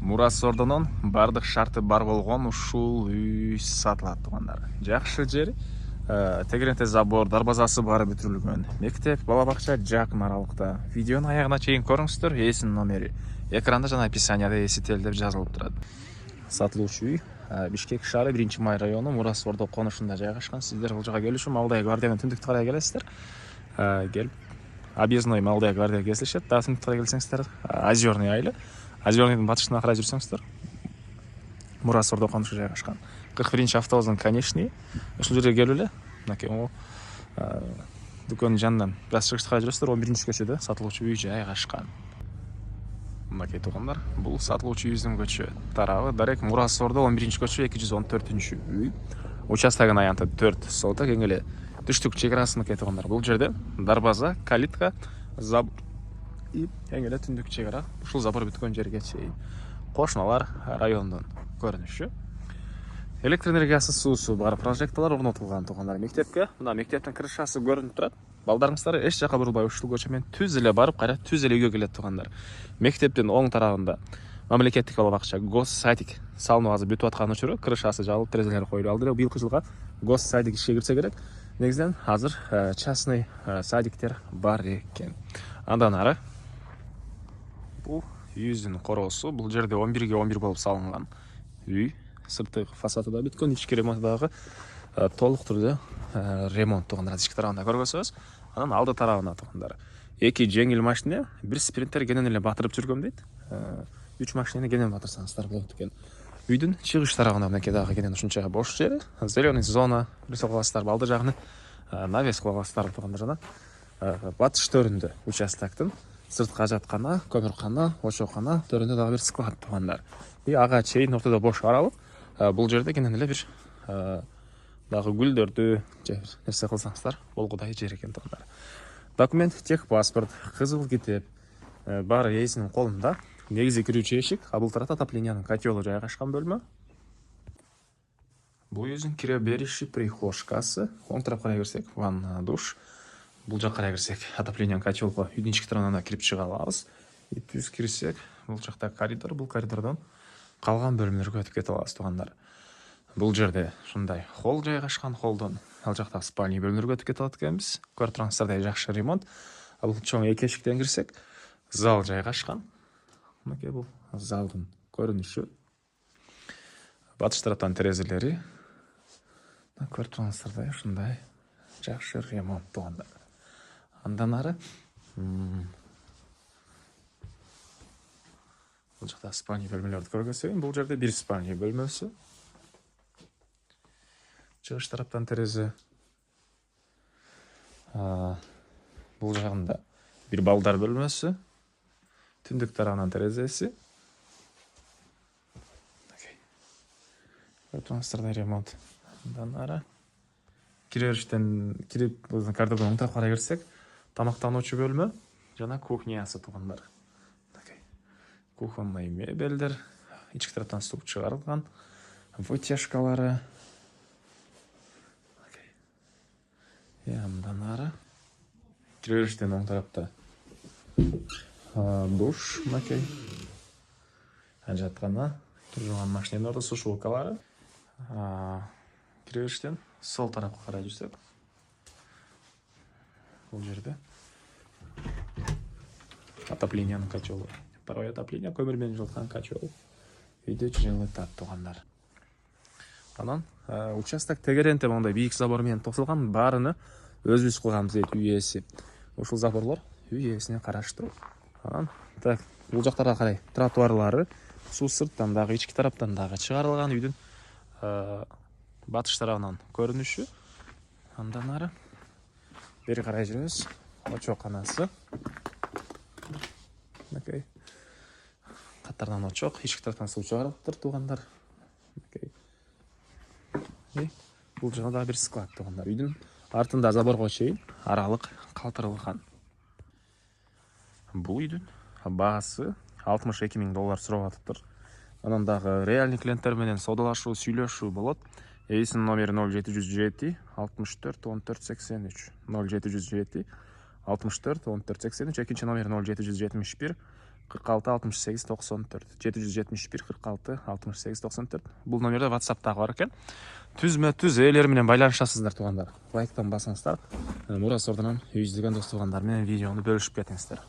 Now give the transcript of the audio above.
Мурас Ордонун бардык шарты бар болгон ушул үй сатылат туугандар. Жакшы жери тегеренте забор, дарбазасы бары бүтүрүлгөн. Мектеп, бала бакча жакын аралыкта. Видеонун аягына чейин көрүңүздөр. Эсинин номери экранда жана описанияда эсител деп жазылып турат. Сатылуучу үй Бишкек шаары 1-Май району Мурас Ордо конушунда жайгашкан. Сиздер бул жака келүү үчүн Малдая гвардиянын түндүктү карай келесиздер. Келип объездной Малдая гвардия кесилишет. Дагы түндүктү карай келсеңиздер Озерный айылы. Озерныйдын батышына карай жүрсөңүздөр Мурас Ордо конушу жайгашкан. 41 автобустун конечный. Ушул жерге келип эле мынакей дүкөндүн жанынан бираз чыгышты карай жүрөсүздөр. 11-көчөдө сатылуучу үй жайгашкан. Мынакей туугандар, бул сатылуучу үйүбүздүн көчө тарабы дарек Мурас Ордо 11-көчө 214-үй. Участогун аянты 4 соток, эң эле түштүк чегарасыныкей туугандар. Бул жерде дарбаза, калитка, забор и эң эле түндүк чегара. Ушул забор бүткөн жерге чейин кошуналар райондун көрүнүшү. Электр энергиясы, суусу бар, прожекторлор орнотулган туугандар. Мектепке, мына мектептин крышасы көрүнүп турат. Балдарыңыздар эч жака бурулбай ушул көчө менен түз эле барып, кайра түз эле үйгө келет туугандар. Мектептин оң тарабында мамлекеттик бала бакча, гос садик салынып азыр бүтүп аткан учуру, крышасы жабылып, терезелери коюлуп алды эле. Быйылкы жылга гос садик ишке кирсе керек. Негизинен азыр частный садиктер бар экен. Андан ары бул үйүбүздүн короосу. Бул жерде 11-ге 11 болуп салынган үй. Сырты фасады да бүткөн, ички ремонт дагы толук түрдө ремонт туугандар. Ички тарабында көргөзөбүз. Анан алды тарабына туугандар 2 жеңил машина, 1 спринтер кенен эле батырып жүргөм дейт. 3 машинени кенен батырсаңыздар болот экен. Үйдүн чыгыш тарабына мынакей дагы кенен ушунча бош жери, зеленый зона билсе каласыздар, балды жагын навес кыласыздар туугандар. Жана батыш төрүндө участоктун сыртка жаткана, көмүркана, ошокана төрүндө дагы бир склад туугандар. И ага чейин ортодо бош аралык. Бул жерде кенен эле бир дагы гүлдөрдү же нерсе кылсаңыздар болгудай жер экен туугандар. Документ, техпаспорт, кызыл китеп баары ээсинин колунда. Негизи кирүүчү эшик, а бул тарапта отоплениянын котелу жайгашкан бөлмө. Бул үйүбүздүн кире бериши, прихожкасы. Оң тарапка карай кирсек, ванна, душ. Бул жакка карай кирсек, отоплениянын котелко үйдүн ички тарабынан кирип чыга алабыз. И түз кирсек, бул жакта коридор, бул коридордон калган бөлмөлөргө өтүп кете алабыз туугандар. Бул жерде ушундай холл жайгашкан, холлдон ал жакта спальня бөлмөлөргө өтүп кете алат экенбиз. Көрүп тургансыздардай жакшы ремонт. Бул чоң эки эшиктен кирсек, зал жайгашкан. Мынакей бул залдын көрүнүшү. Батыш тараптан терезелери. Көрүп тургансыздардай ушундай жакшы ремонт туугандар. Андан ары бул жакта спальня бөлмөлөрдү көргөзөйүн. Бул жерде 1 спальня бөлмөсү. Чыгыш тараптан терезе. Бул жагында бир балдар бөлмөсү. Түндүк тарабынан терезеси. Көрүп тургансыздардай ремонт. Андан ары киребериштен кирип коридордон оң тарапка карай кирсек, тамактануучу бөлмө жана кухнясы туугандар. Кухонный мебелдер, ички тараптан суп чыгарылган, вытяжкалары. Андан ары киребериштен оң тарапта душ, мынакей. Жаткана, жууган машиненин орду, сушилкалары. Киребериштен сол тарапка карай жүрсөк, бул жерде отоплениянын котелу. Второе отопление, көмүр менен жылыткан котел. Үйдө жылытат туугандар. Анан участок тегеренте мондай бийик забор менен токтолгон, баарыны өзүбүз кылганбыз дейт үй ээси. Ушул заборлор үй ээсине караштуу. Анан так бул жактарга карай тротуарлары, суу сырттан дагы, ички тараптан дагы чыгарылган. Үйдүн батыш тарабынан көрүнүшү. Андан ары бери карай жүрөбүз. Очоканасы. Мынакей катарынан очок, ички тараптан суу чыгарылыптыр туугандар. Бул жана дагы бир склад туугандар. Үйдүн артында заборго чейин аралык калтырылган. Бул үйдүн баасы $62,000 сурап атыптыр. Анан дагы реальный клиенттер менен саудалашуу, сүйлөшүү болот. Эйсинин номери 0707 64 14 83 0707 64 14 83. Экинчи номери 0771 46 68 94 771 46 68 94. Бул номерде WhatsApp дагы бар экен. Түзмө түз ээлер менен байланышасыздар туугандар. Лайктан басыңыздар. Мурас Ордунан үйүздөгөн дос туугандар менен видеону бөлүшүп кетиңиздер.